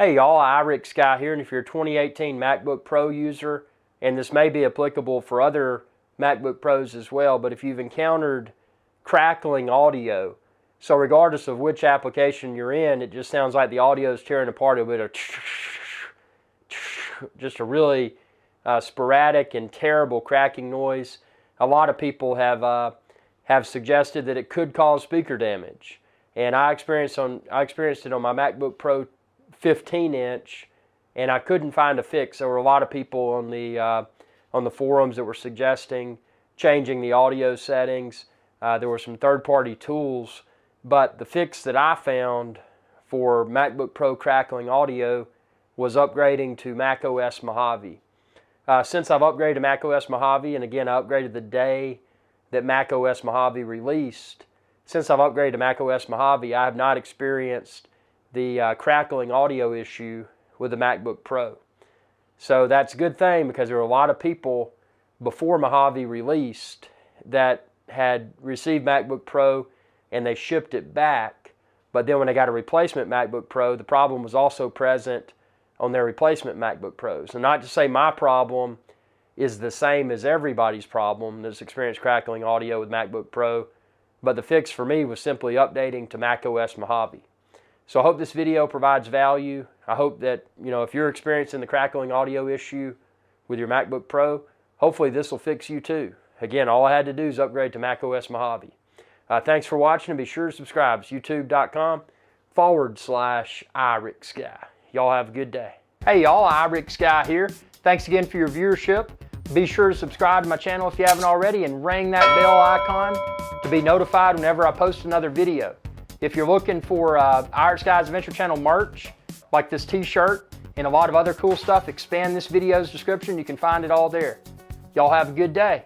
Hey y'all, iRick Guy here, and if you're a 2018 MacBook Pro user, and this may be applicable for other MacBook Pros as well, but if you've encountered crackling audio, so regardless of which application you're in, it just sounds like the audio is tearing apart a bit of just a really sporadic and terrible cracking noise. A lot of people have suggested that it could cause speaker damage, and I experienced it on my MacBook Pro 15-inch, and I couldn't find a fix. There were a lot of people on the forums that were suggesting changing the audio settings. There were some third-party tools, but the fix that I found for MacBook Pro crackling audio was upgrading to macOS Mojave. Since I've upgraded to macOS Mojave, and again I upgraded the day that macOS Mojave released, since I've upgraded to macOS Mojave, I have not experienced the crackling audio issue with the MacBook Pro. So that's a good thing, because there were a lot of people before Mojave released that had received MacBook Pro and they shipped it back, but then when they got a replacement MacBook Pro, the problem was also present on their replacement MacBook Pros. And not to say my problem is the same as everybody's problem that's experienced crackling audio with MacBook Pro, but the fix for me was simply updating to macOS Mojave. So I hope this video provides value. I hope that, if you're experiencing the crackling audio issue with your MacBook Pro, hopefully this will fix you too. Again, all I had to do is upgrade to macOS Mojave. Thanks for watching, and be sure to subscribe. It's youtube.com/iRickSky. Y'all have a good day. Hey y'all, iRick Guy here. Thanks again for your viewership. Be sure to subscribe to my channel if you haven't already, and ring that bell icon to be notified whenever I post another video. If you're looking for iRick Guy's Adventure Channel merch, like this t-shirt and a lot of other cool stuff, expand this video's description. You can find it all there. Y'all have a good day.